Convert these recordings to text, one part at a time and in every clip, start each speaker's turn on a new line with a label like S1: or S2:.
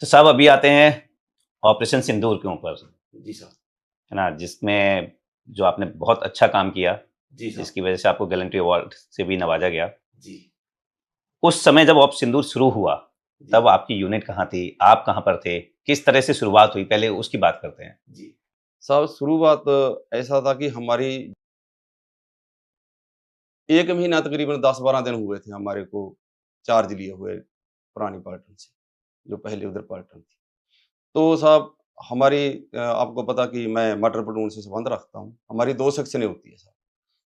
S1: तो साहब अभी आते हैं ऑपरेशन सिंदूर के ऊपर,
S2: जी साहब।
S1: है ना, जिसमें जो आपने बहुत अच्छा काम किया,
S2: जी साहब।
S1: जिसकी वजह से आपको गैलेंट्री अवार्ड से भी नवाजा गया।
S2: जी।
S1: उस समय जब ऑप सिंदूर शुरू हुआ,
S2: जी।
S1: तब आपकी यूनिट कहाँ थी? आप कहाँ पर थे? किस तरह से शुरुआत हुई? पहले उसकी बात करते हैं।
S2: जी। साहब शुरुआत ऐसा था कि हमारी 1 महीना तकरीबन 10-12 दिन हुए थे हमारे को चार्ज लिए हुए पुरानी पलटन से, जो पहले उधर पलटन थी। तो साहब हमारी आपको पता कि मैं मटर प्लटून से संबंध रखता हूँ। हमारी 2 सेक्शनें होती है साहब।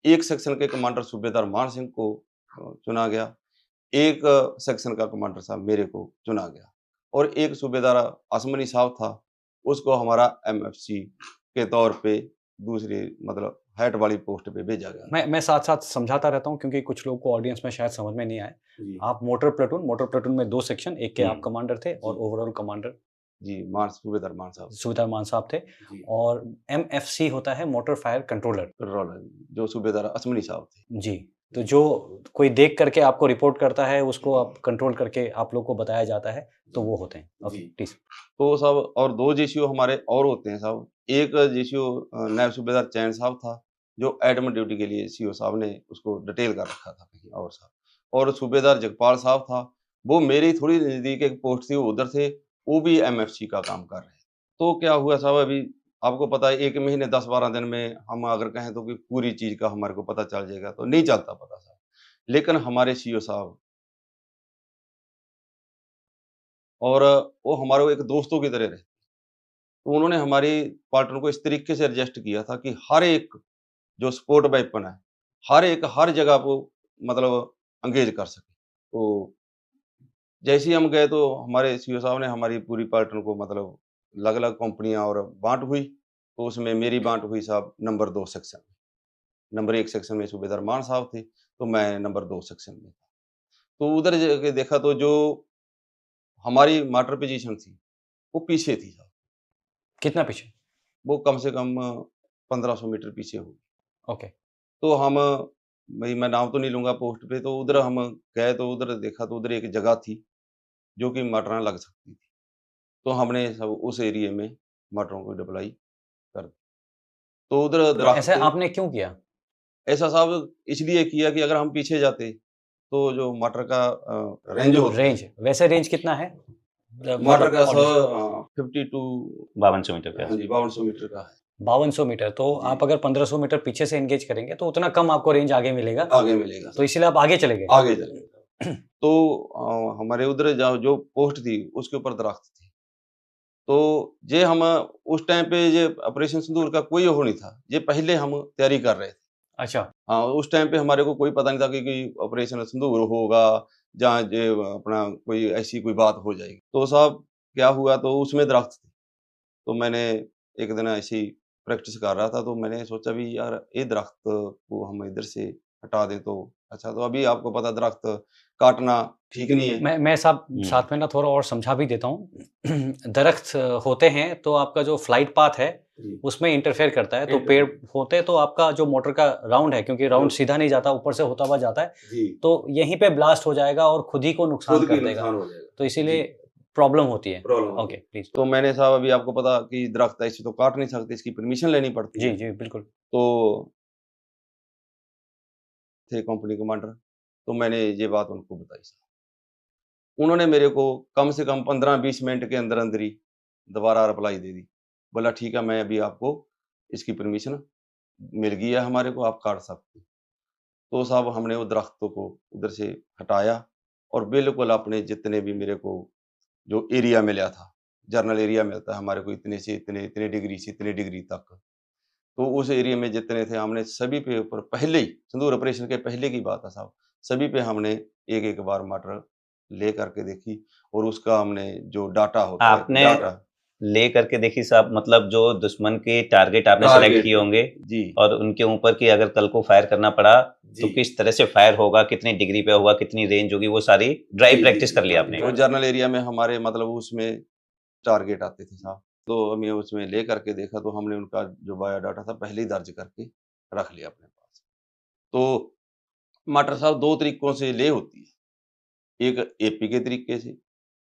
S2: एक सेक्शन के कमांडर सूबेदार मान सिंह को चुना गया। एक सेक्शन का कमांडर साहब मेरे को चुना गया और एक सूबेदार आसमानी साहब था, उसको हमारा एमएफसी के तौर पे दूसरी मतलब हेड वाली पोस्ट पे भेजा गया।
S3: मैं साथ-साथ समझाता रहता हूँ क्योंकि कुछ लोगों को ऑडियंस में शायद समझ में नहीं आए।
S2: जी।
S3: आप मोटर प्लाटून में 2 सेक्शन, एक के आप कमांडर थे और
S2: जी।
S3: ओवरऑल कमांडर
S2: जी, सूबेदार मान साहब।
S3: सूबेदार मान साहब थे
S2: जी।
S3: और एमएफसी होता है मोटर फायर कंट्रोलर।
S2: जो सूबेदार आसमानी साहब थे।
S3: जी, तो जो कोई देख करके आपको रिपोर्ट करता है, उसको आप कंट्रोल करके आप लोग को बताया जाता है, तो वो होते हैं। ओके,
S2: जी।
S3: प्लीज़।
S2: तो साहब और 2 जेसीओ हमारे और होते हैं साहब। एक जेसीओ नायब सूबेदार चैन साहब था, जो एडमिन ड्यूटी के लिए सीओ साहब ने उसको डिटेल कर रखा था कहीं और साहब। और सूबेदार जगपाल साहब था, वो मेरी थोड़ी नज़दीक एक पोस्ट थी, वो उधर थे, वो भी एमएफसी का काम कर रहे हैं। तो क्या हुआ साहब अभी आपको पता है 1 महीने 10-12 दिन में हम अगर कहें तो कि पूरी चीज़ का हमारे को पता चल जाएगा, तो नहीं चलता पता साहब। लेकिन हमारे सीओ साहब और वो हमारे एक दोस्तों की तरह रहे। तो उन्होंने हमारी पार्टनर को इस तरीके से एडजस्ट किया था कि हर एक जो स्पोर्ट वेपन है, हर एक हर जगह को मतलब एंगेज कर सके। तो जैसे ही हम गए तो हमारे सीओ साहब ने हमारी पूरी पार्टनर को मतलब अलग-अलग कंपनियाँ और बाँट हुई। तो उसमें मेरी बाँट हुई साहब नंबर 2 सेक्शन में। नंबर 1 सेक्शन में सूबेदार मान साहब थे, तो मैं नंबर 2 सेक्शन में था। तो उधर जाके देखा तो जो हमारी मॉटर पोज़ीशन थी, वो पीछे थी साहब।
S3: कितना पीछे?
S2: वो कम से कम 1500 मीटर पीछे होगी।
S3: ओके।
S2: तो हम भई मैं नाम तो नहीं लूँगा पोस्ट पे, तो उधर हम गए तो उधर देखा तो उधर एक जगह थी, जो कि मटरें लग सकती थी। तो हमने सब उस एरिये में मटरों को डिप्लॉय कर दी। तो उधर
S3: तो
S2: दरख्त
S3: ऐसा
S2: थे।
S3: आपने क्यों किया?
S2: ऐसा साहब इसलिए किया कि अगर हम पीछे जाते, तो जो मटर का रेंज होता है,
S3: रेंज, वैसे रेंज कितना है?
S2: मटर
S3: मतलब
S2: का
S3: ऑर्डर
S2: सर 50 टू
S1: 5200 मीटर का।
S2: हाँ जी, 5200 मीटर का है।
S3: 5200 मीटर, तो
S2: जी।
S3: आप अगर 1500 मीटर पीछे से एंगेज करेंगे, तो उतना कम आपको रेंज आगे मिलेगा।
S2: आगे मिलेगा।
S3: तो इसीलिए आप आगे चले गए।
S2: आगे चले। तो हमारे उधर जो पोस्ट थी, उसके ऊपर दरख्त थे। तो ये हम उस टाइम पे ये ऑपरेशन सिंदूर का कोई वो नहीं था। ये पहले हम तैयारी कर रहे थे।
S3: अच्छा।
S2: हाँ, उस टाइम पे हमारे को कोई पता नहीं था कि ऑपरेशन सिंदूर होगा, जहाँ ये अपना कोई ऐसी कोई बात हो जाएगी। तो साहब क्या हुआ तो उसमें दरख्त थे। तो मैंने एक दिन ऐसे ही प्रैक्टिस कर रहा था तो मैंने सोचा भी यार ये दरख्त को हम इधर से हटा दें तो अच्छा। तो अभी आपको पता दरख्त काटना ठीक नहीं है।
S3: मैं साहब साथ में ना थोड़ा और समझा भी देता हूँ। दरख्त होते हैं तो आपका जो फ्लाइट पाथ है,
S2: जी।
S3: उसमें इंटरफेयर करता है। तो पेड़ होते हैं तो आपका जो मोटर का राउंड है, क्योंकि राउंड सीधा नहीं जाता, ऊपर से होता हुआ जाता है,
S2: जी।
S3: तो यहीं पे ब्लास्ट हो जाएगा और खुद ही को नुकसान
S2: खुद
S3: कर
S2: की
S3: देगा।
S2: नुकसान हो जाएगा।
S3: तो इसीलिए
S2: जी।
S3: प्रॉब्लम होती है।
S2: प्रॉब्लम होती
S3: ओके,
S2: है।
S3: प्लीज़।
S2: तो मैंने साहब अभी आपको पता कि दरख्त ऐसे तो काट नहीं सकते, इसकी परमिशन लेनी पड़ती
S3: जी,
S2: है।
S3: जी, बिल्कुल।
S2: तो थे कंपनी कमांडर, तो मैंने ये बात उनको बताई साहब। उन्होंने मेरे को कम से कम 15-20 मिनट के अंदर-अंदर ही दोबारा रिप्लाई दे दी। बोला ठीक है मैं अभी आपको इसकी परमिशन मिल गई है हमारे को, आप काट सकते हैं। तो साहब हमने वो दरख्तों को उधर से हटाया और बिल्कुल अपने जितने भी मेरे को जो एरिया मिला था, जर्नल एरिया मिलता है हमारे को इतने से इतने, इतने डिग्री से इतने डिग्री तक। तो उस एरिया में जितने थे हमने सभी पे ऊपर पहले ही सिंदूर ऑपरेशन के पहले की बात है साहब, सभी पे हमने एक-एक बार मटर ले करके देखी और उसका हमने जो डाटा होता है
S1: आपने
S2: डाटा
S1: ले करके देखी साहब, मतलब जो दुश्मन के टारगेट आपने सेलेक्ट
S2: टारगेट
S1: किए होंगे
S2: जी।
S1: और उनके ऊपर की अगर कल को फायर करना पड़ा, तो
S2: जी।
S1: किस तरह से फायर होगा, कितनी डिग्री पे होगा, कितनी रेंज होगी, वो सारी ड्राई
S2: जी,
S1: प्रैक्टिस
S2: जी,
S1: कर लिया
S2: जी।
S1: आपने।
S2: वो जर्नल एरिया में हमारे मतलब उसमें टारगेट आते थे साहब। तो हमने उसमें ले करके देखा तो हमने उनका जो बायोडाटा था पहले ही दर्ज करके रख लिया अपने पास। तो मटर साहब 2 तरीकों से ले होती है। एक एपी के तरीके से,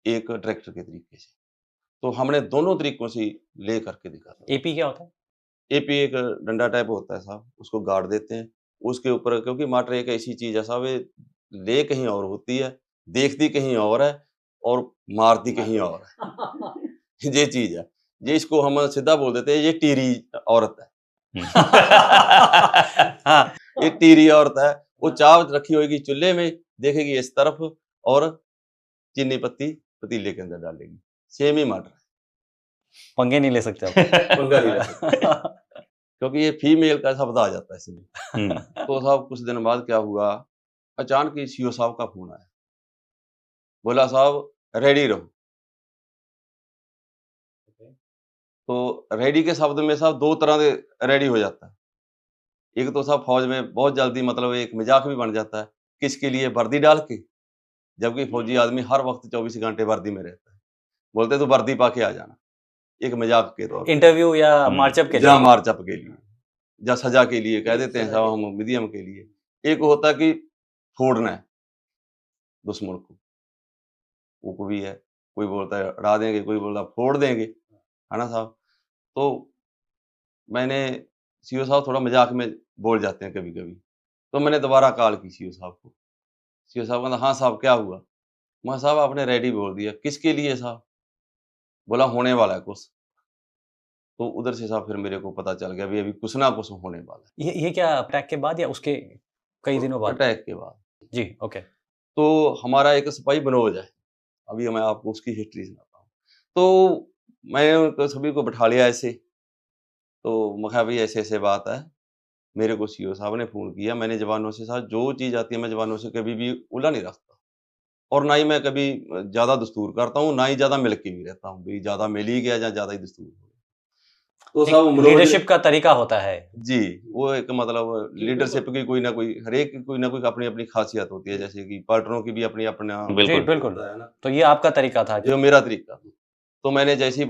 S2: एक ट्रैक्टर के तरीके से। तो हमने दोनों तरीकों से ले करके दिखा था।
S3: एपी क्या होता है?
S2: एपी एक डंडा टाइप होता है साहब, उसको गाड़ देते हैं, उसके ऊपर क्योंकि मटर एक ऐसी चीज़ है साहब, ये ले कहीं और होती है, देखती कहीं और है और मारती कहीं और है। ये चीज़ है, ये इसको हम सीधा बोल देते हैं, ये टीरी औरत है।
S3: हाँ,
S2: ये टीरी औरत है, वो चाव रखी होगी चूल्हे में, देखेगी इस तरफ और चीनी पत्ती पतीले के अंदर डालेगी, सेम ही मटर है।
S3: पंगे नहीं ले सकते आप।
S2: पंगा नहीं ले सकते। क्योंकि ये फीमेल का शब्द आ जाता है इसमें।
S1: हम्म,
S2: तो साहब कुछ दिन बाद क्या हुआ, अचानक ही सीओ साहब का फोन आया, बोला साहब रेडी रहो। तो रेडी के शब्द में साहब दो तरह से रेडी हो जाता है। एक तो साहब फौज में बहुत जल्दी मतलब एक मजाक भी बन जाता है, किसके लिए वर्दी डाल के, जबकि फौजी आदमी हर वक्त 24 घंटे वर्दी में रहता है, बोलते तो वर्दी पा के आ जाना, एक मजाक के तौर पे,
S3: इंटरव्यू या मार्चअप के
S2: या
S3: लिए।
S2: मार्चअप के लिए, या सजा के लिए कह देते हैं साहब हम मीडियम के लिए। एक होता है कि फोड़ना है दुश्मन को, वो भी है, कोई बोलता है उड़ा देंगे, कोई बोलता है फोड़ देंगे, है ना साहब। तो मैंने सीओ साहब थोड़ा मजाक में बोल जाते हैं कभी कभी, तो मैंने दोबारा कॉल की सीओ साहब को। सीओ साहब कहना हाँ साहब क्या हुआ? मैं साहब आपने रेडी बोल दिया, किसके लिए साहब? बोला होने वाला है कुछ। तो उधर से साहब फिर मेरे को पता चल गया अभी कुछ ना कुछ होने वाला है।
S3: ये क्या अटैक के बाद या उसके कई दिनों बाद?
S2: अटैक के बाद।
S3: जी, ओके।
S2: तो हमारा एक सिपाही बनोज है, अभी मैं आपको उसकी हिस्ट्री सुनाता हूँ। तो मैं उनको सभी को बैठा लिया ऐसे, तो मैं कहा भाई ऐसे ऐसे बात है, मेरे को सीओ साहब ने फ़ोन किया, मैंने जवानों से साहब जो चीज़ आती है मैं जवानों से कभी भी उला नहीं रखता, और ना ही मैं कभी ज़्यादा दस्तूर करता हूँ, ना ही ज़्यादा मिल के भी रहता हूँ, भाई ज़्यादा मिल ही गया या ज़्यादा ही दस्तूर हो गया। तो साहब मनोज
S3: लीडरशिप का तरीका होता है।
S2: जी, वो एक मतलब लीडरशिप की कोई ना कोई, हर एक की कोई ना कोई अपनी-अपनी खासियत होती है, जैसे कि पार्टनरों की भी अपनी अपना
S3: जी,
S1: बिल्कुल।
S3: बिल्कुल।
S2: होता है ना,
S3: तो ये आपका तरीका था।
S2: जो मेरा तरीका था। तो मैंने जैसे ही